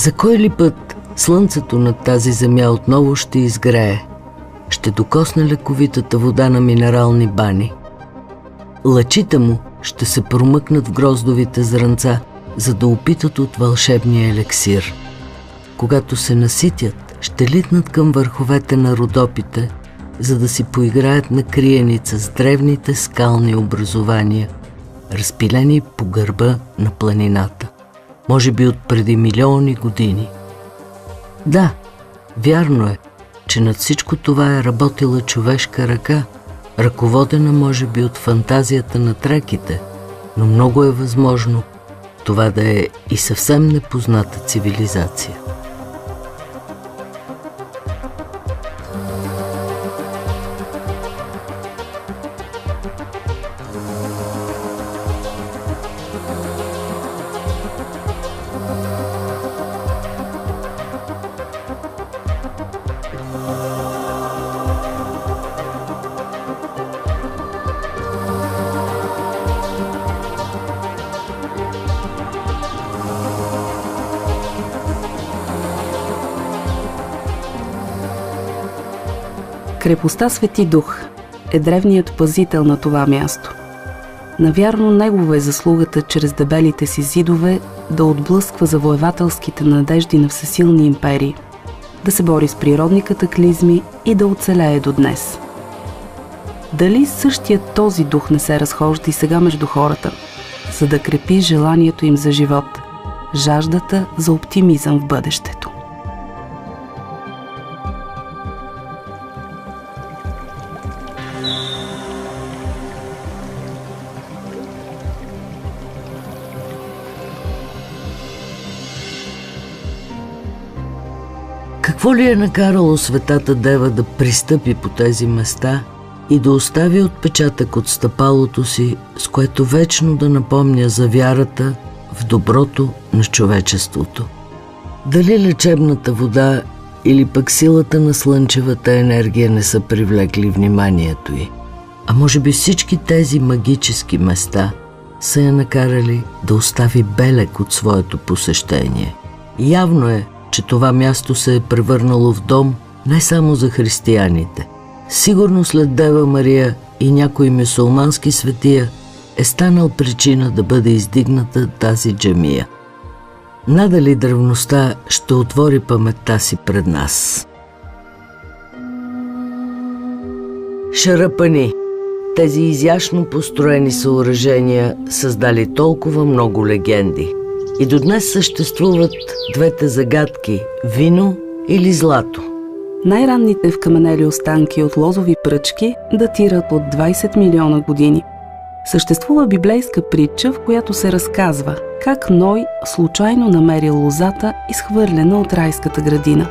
За кой ли път слънцето над тази земя отново ще изгрее, ще докосне лековитата вода на минерални бани. Лъчите му ще се промъкнат в гроздовите зранца, за да опитат от вълшебния елексир. Когато се наситят, ще литнат към върховете на Родопите, за да си поиграят на криеница с древните скални образования, разпилени по гърба на планината, може би от преди милиони години. Да, вярно е, че над всичко това е работила човешка ръка, ръководена може би от фантазията на траките, но много е възможно това да е и съвсем непозната цивилизация. Крепостта Свети Дух е древният пазител на това място. Навярно негова е заслугата чрез дебелите си зидове да отблъсква завоевателските надежди на всесилни империи, да се бори с природни катаклизми и да оцелее до днес. Дали същият този дух не се разхожда и сега между хората, за да крепи желанието им за живот, жаждата за оптимизъм в бъдещето? Какво ли е накарало Светата Дева да пристъпи по тези места и да остави отпечатък от стъпалото си, с което вечно да напомня за вярата в доброто на човечеството? Дали лечебната вода или пък силата на слънчевата енергия не са привлекли вниманието й? А може би всички тези магически места са я накарали да остави белег от своето посещение. Явно е, че това място се е превърнало в дом не само за християните. Сигурно след Дева Мария и някой мюсюлмански светия е станал причина да бъде издигната тази джамия. Надали древността ще отвори паметта си пред нас. Шарапани. Тези изящно построени съоръжения създали толкова много легенди. И до днес съществуват двете загадки – вино или злато. Най-ранните вкаменели останки от лозови пръчки датират от 20 милиона години. Съществува библейска притча, в която се разказва как Ной случайно намерил лозата, изхвърлена от райската градина.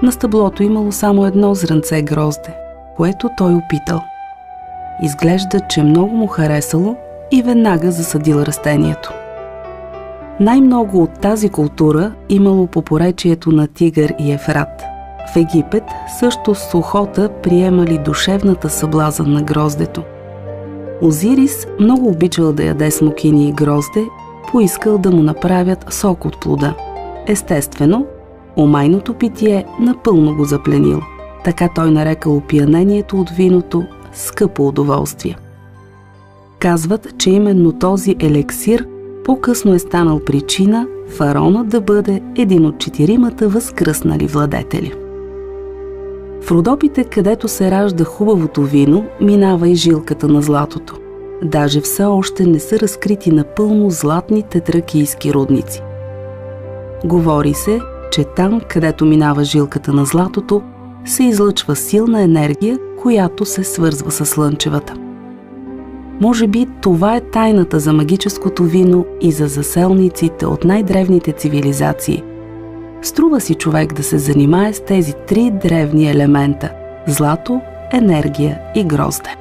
На стъблото имало само едно зранце грозде, което той опитал. Изглежда, че много му харесало и веднага засадил растението. Най-много от тази култура имало по поречието на Тигър и Ефрат. В Египет също с охота приемали душевната съблазън на гроздето. Озирис много обичал да яде смокини и грозде, поискал да му направят сок от плода. Естествено, омайното питие напълно го запленило. Така той нарекал опиянението от виното скъпо удоволствие. Казват, че именно този елексир по-късно е станал причина фараонът да бъде един от 4 възкръснали владетели. В Родопите, където се ражда хубавото вино, минава и жилката на златото. Даже все още не са разкрити напълно златните тракийски рудници. Говори се, че там, където минава жилката на златото, се излъчва силна енергия, която се свързва с слънчевата. Може би това е тайната за магическото вино и за заселниците от най-древните цивилизации. Струва си човек да се занимае с тези 3 древни елемента – злато, енергия и грозде.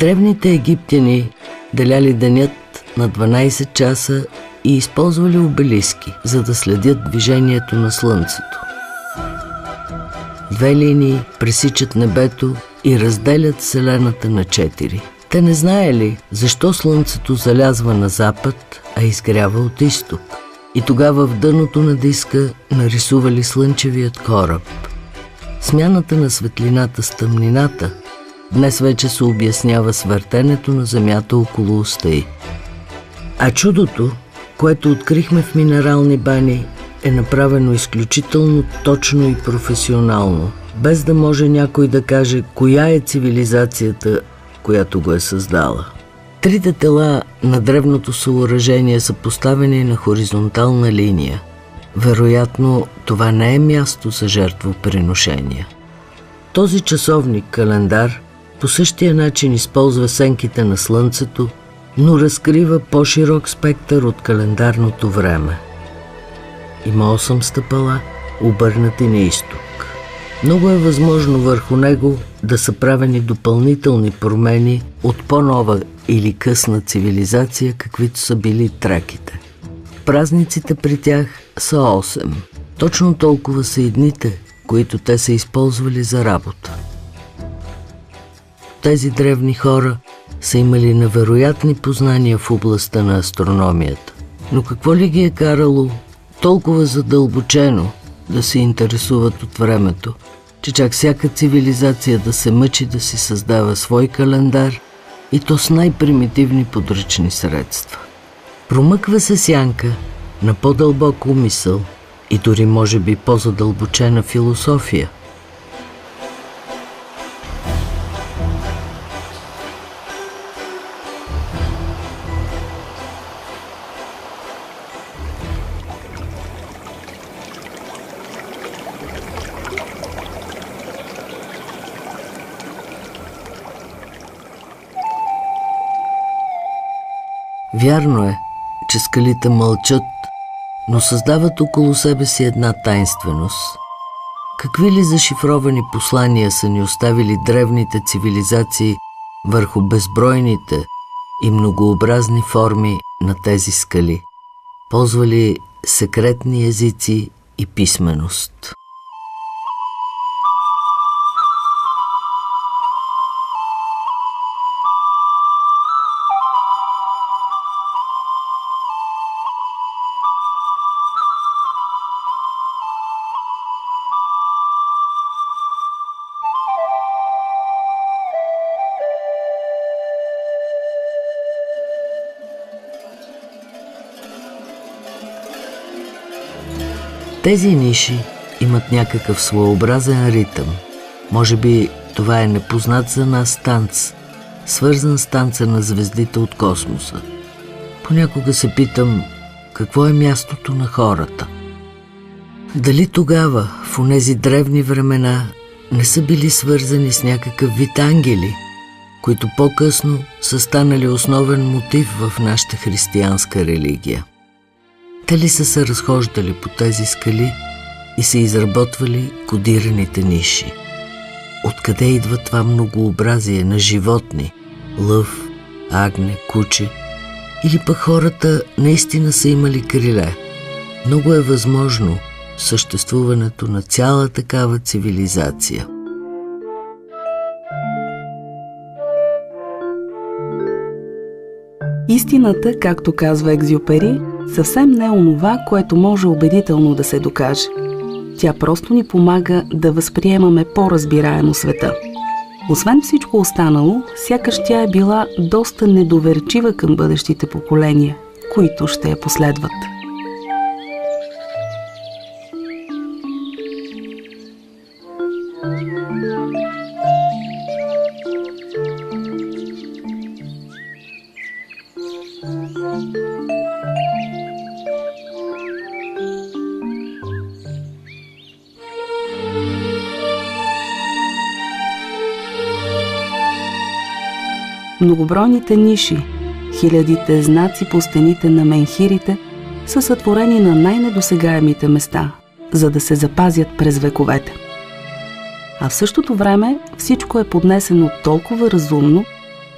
Древните египтяни деляли денят на 12 часа и използвали обелиски, за да следят движението на Слънцето. Две линии пресичат небето и разделят Вселената на 4. Те не знаели защо Слънцето залязва на запад, а изгрява от изток. И тогава в дъното на диска нарисували слънчевият кораб. Смяната на светлината с тъмнината днес вече се обяснява с въртенето на Земята около оста й. А чудото, което открихме в минерални бани, е направено изключително точно и професионално, без да може някой да каже коя е цивилизацията, която го е създала. Трите тела на древното съоръжение са поставени на хоризонтална линия. Вероятно, това не е място за жертвоприношения. Този часовник календар по същия начин използва сенките на Слънцето, но разкрива по-широк спектър от календарното време. Има 8 стъпала, обърнати на изток. Много е възможно върху него да са правени допълнителни промени от по-нова или късна цивилизация, каквито са били траките. Празниците при тях са 8. Точно толкова са и дните, които те са използвали за работа. Тези древни хора са имали невероятни познания в областта на астрономията. Но какво ли ги е карало толкова задълбочено да се интересуват от времето, че чак всяка цивилизация да се мъчи да си създава свой календар, и то с най-примитивни подръчни средства? Промъква се сянка на по-дълбок умисъл и дори може би по-задълбочена философия. Вярно е, че скалите мълчат, но създават около себе си една тайнственост. Какви ли зашифровани послания са ни оставили древните цивилизации върху безбройните и многообразни форми на тези скали? Ползвали секретни езици и писменост. Тези ниши имат някакъв своеобразен ритъм. Може би това е непознат за нас танц, свързан с танца на звездите от космоса. Понякога се питам, какво е мястото на хората? Дали тогава, в онези древни времена, не са били свързани с някакъв вид ангели, които по-късно са станали основен мотив в нашата християнска религия? Те ли са се разхождали по тези скали и са изработвали кодираните ниши? Откъде идва това многообразие на животни? Лъв, агне, куче? Или пък хората наистина са имали криле? Много е възможно съществуването на цяла такава цивилизация. Истината, както казва Екзюпери, съвсем не е онова, което може убедително да се докаже. Тя просто ни помага да възприемаме по-разбираемо света. Освен всичко останало, сякаш тя е била доста недоверчива към бъдещите поколения, които ще я последват. Многобройните ниши, хилядите знаци по стените на менхирите са сътворени на най-недосегаемите места, за да се запазят през вековете. А в същото време всичко е поднесено толкова разумно,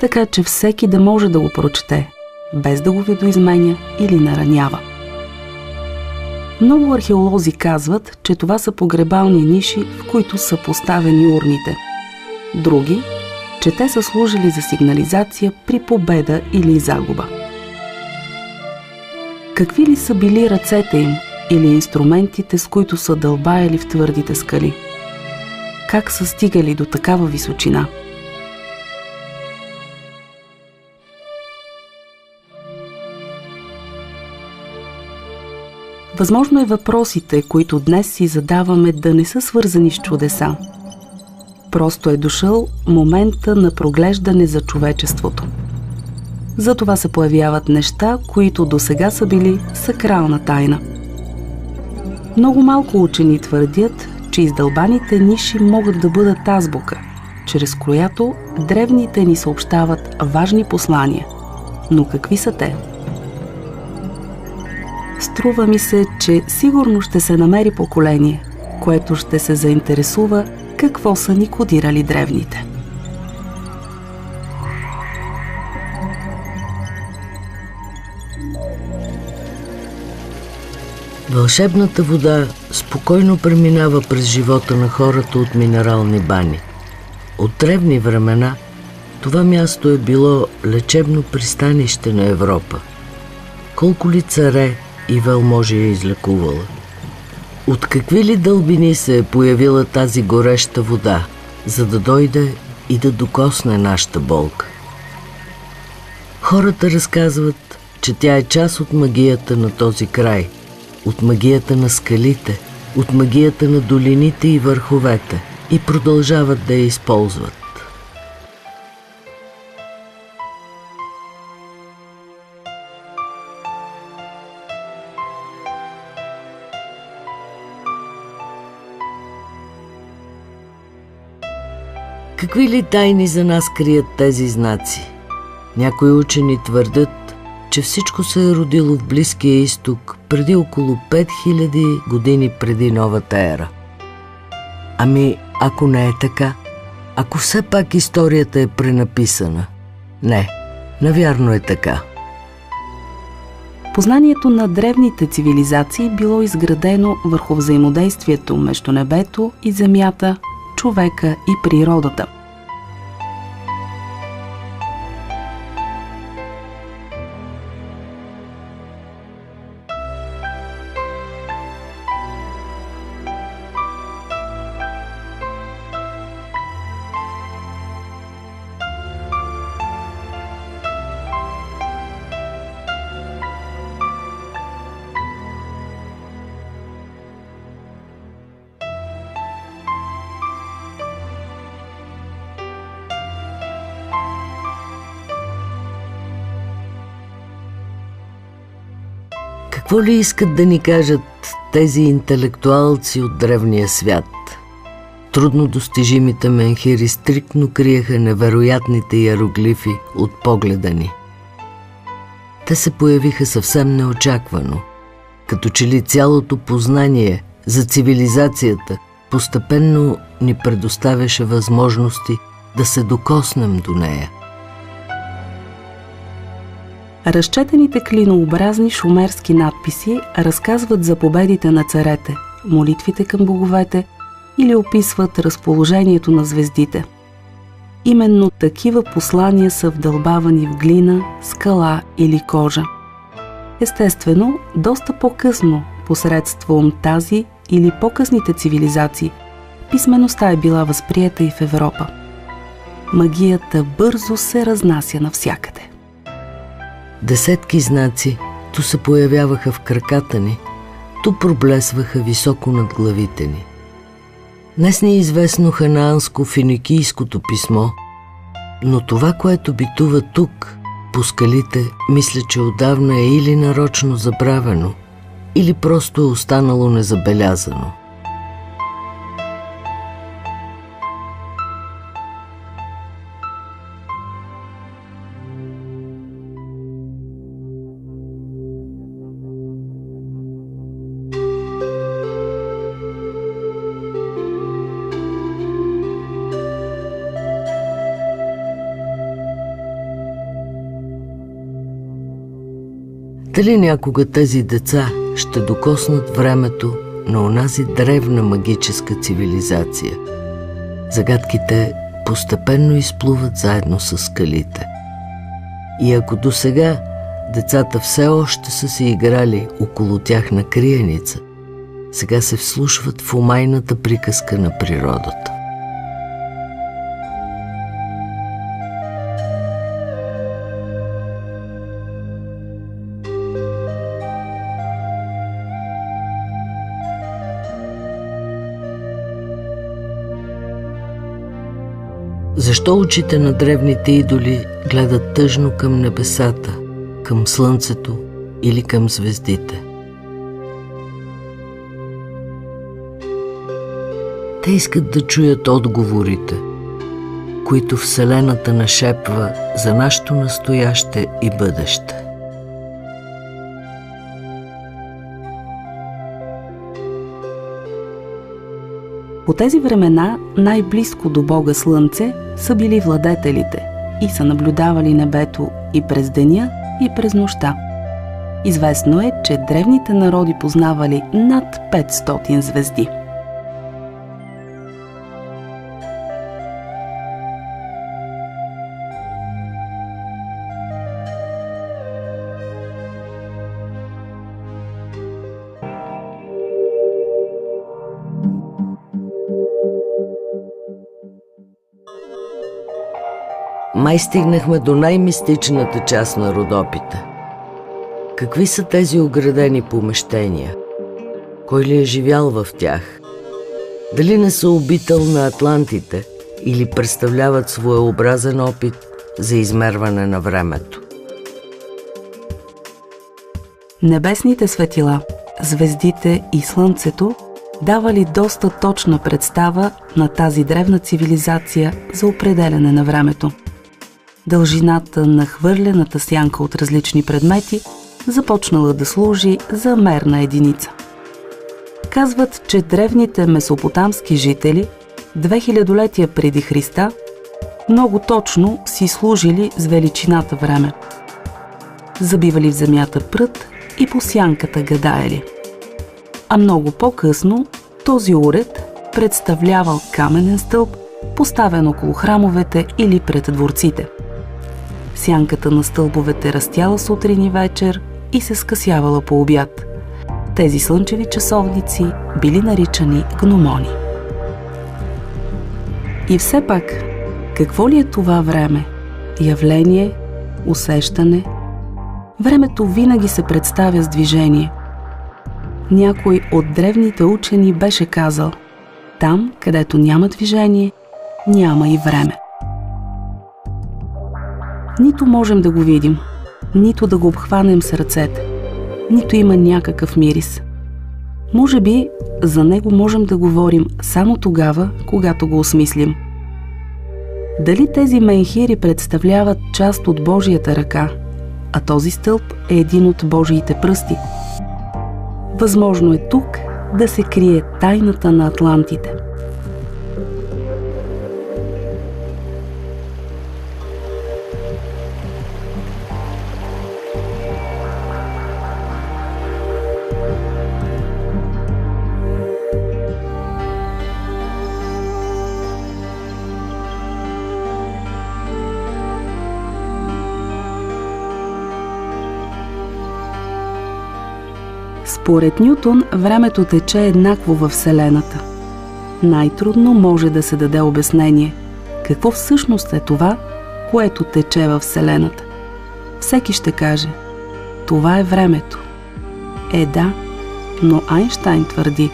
така че всеки да може да го прочете, без да го видоизменя или наранява. Много археолози казват, че това са погребални ниши, в които са поставени урните. Други, че те са служили за сигнализация при победа или загуба. Какви ли са били ръцете им или инструментите, с които са дълбаяли в твърдите скали? Как са стигали до такава височина? Възможно е въпросите, които днес си задаваме, да не са свързани с чудеса. Просто е дошъл момента на проглеждане за човечеството. Затова се появяват неща, които досега са били сакрална тайна. Много малко учени твърдят, че издълбаните ниши могат да бъдат азбука, чрез която древните ни съобщават важни послания. Но какви са те? Струва ми се, че сигурно ще се намери поколение, което ще се заинтересува какво са ни кодирали древните. Вълшебната вода спокойно преминава през живота на хората от минерални бани. От древни времена това място е било лечебно пристанище на Европа. Колко ли царе и велможи е излекувала? От какви ли дълбини се е появила тази гореща вода, за да дойде и да докосне нашата болка? Хората разказват, че тя е част от магията на този край, от магията на скалите, от магията на долините и върховете, и продължават да я използват. Какви ли тайни за нас крият тези знаци? Някои учени твърдят, че всичко се е родило в Близкия изток преди около 5000 години преди новата ера. Ами, ако не е така? Ако все пак историята е пренаписана? Не, навярно е така. Познанието на древните цивилизации било изградено върху взаимодействието между небето и земята, човека и природата. Какво ли искат да ни кажат тези интелектуалци от древния свят? Трудно достижимите менхири стриктно криеха невероятните иероглифи от погледа ни. Те се появиха съвсем неочаквано, като че ли цялото познание за цивилизацията постепенно ни предоставяше възможности да се докоснем до нея. Разчетените клинообразни шумерски надписи разказват за победите на царете, молитвите към боговете или описват разположението на звездите. Именно такива послания са вдълбавани в глина, скала или кожа. Естествено, доста по-късно, посредством тази или по-късните цивилизации, писмеността е била възприета и в Европа. Магията бързо се разнася навсякъде. Десетки знаци то се появяваха в краката ни, то проблесваха високо над главите ни. Днес ни е известно ханаанско-финикийското писмо, но това, което битува тук, по скалите, мисля, че отдавна е или нарочно забравено, или просто е останало незабелязано. Дали някога тези деца ще докоснат времето на онази древна магическа цивилизация? Загадките постепенно изплуват заедно с скалите. И ако досега децата все още са се играли около тях на криеница, сега се вслушват в омайната приказка на природата. Защо очите на древните идоли гледат тъжно към небесата, към слънцето или към звездите? Те искат да чуят отговорите, които Вселената нашепва за нашето настояще и бъдеще. По тези времена най-близко до Бога Слънце са били владетелите и са наблюдавали небето и през деня, и през нощта. Известно е, че древните народи познавали над 500 звезди. Май стигнахме до най-мистичната част на Родопите. Какви са тези оградени помещения? Кой ли е живял в тях? Дали не са обител на атлантите или представляват своеобразен опит за измерване на времето? Небесните светила, звездите и слънцето давали доста точна представа на тази древна цивилизация за определяне на времето. Дължината на хвърлената сянка от различни предмети започнала да служи за мерна единица. Казват, че древните месопотамски жители 2000 преди Христа много точно си служили с величината време. Забивали в земята прът и по сянката гадаели. А много по-късно този уред представлявал каменен стълб, поставен около храмовете или пред дворците. Сянката на стълбовете растяла сутрин и вечер и се скъсявала по обяд. Тези слънчеви часовници били наричани гномони. И все пак, какво ли е това време? Явление, усещане? Времето винаги се представя с движение. Някой от древните учени беше казал: там, където няма движение, няма и време. Нито можем да го видим, нито да го обхванем с ръцете, нито има някакъв мирис. Може би за него можем да говорим само тогава, когато го осмислим. Дали тези менхири представляват част от Божията ръка, а този стълб е един от Божиите пръсти? Възможно е тук да се крие тайната на атлантите. Според Нютон, времето тече еднакво във Вселената. Най-трудно може да се даде обяснение какво всъщност е това, което тече във Вселената. Всеки ще каже: това е времето. Да, но Айнщайн твърди,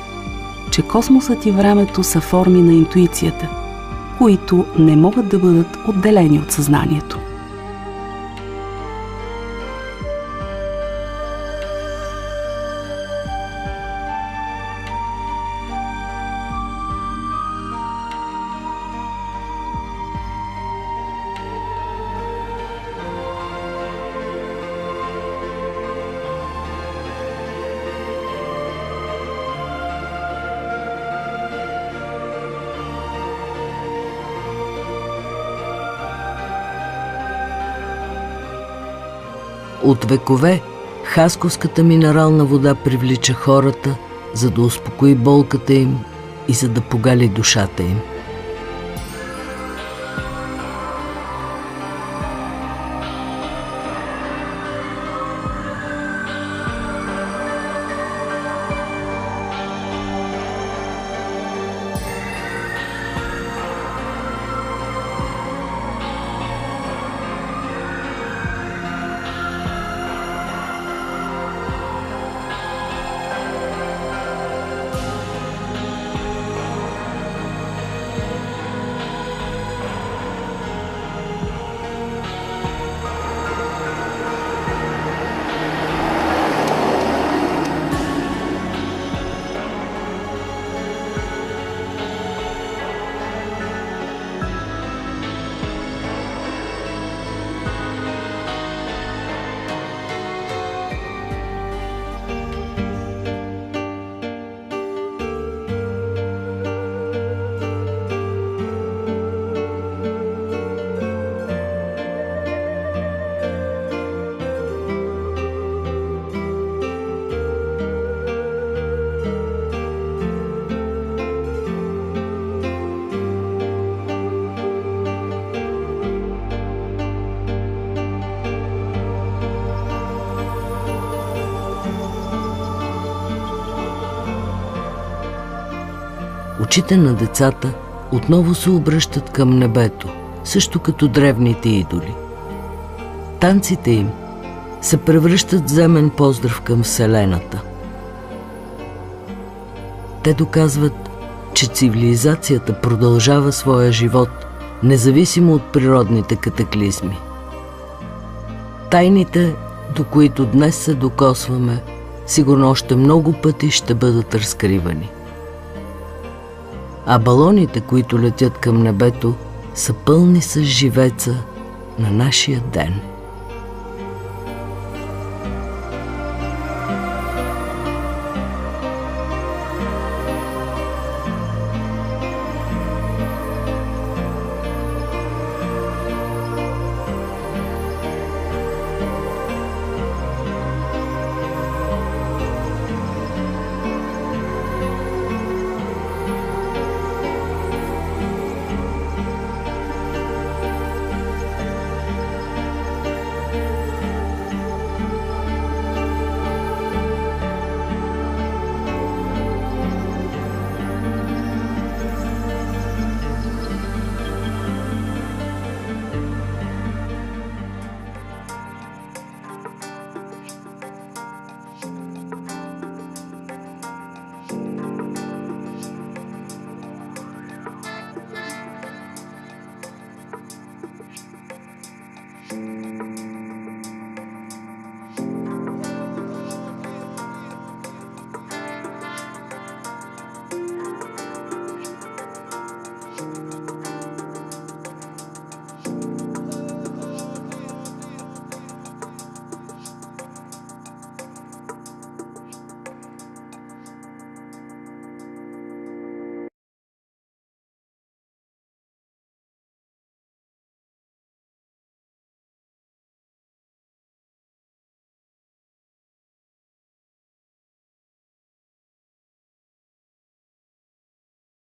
че космосът и времето са форми на интуицията, които не могат да бъдат отделени от съзнанието. От векове Хасковската минерална вода привлича хората, за да успокои болката им и за да погали душата им. Очите на децата отново се обръщат към небето, също като древните идоли. Танците им се превръщат в земен поздрав към Вселената. Те доказват, че цивилизацията продължава своя живот, независимо от природните катаклизми. Тайните, до които днес се докосваме, сигурно още много пъти ще бъдат разкривани. А балоните, които летят към небето, са пълни с живеца на нашия ден.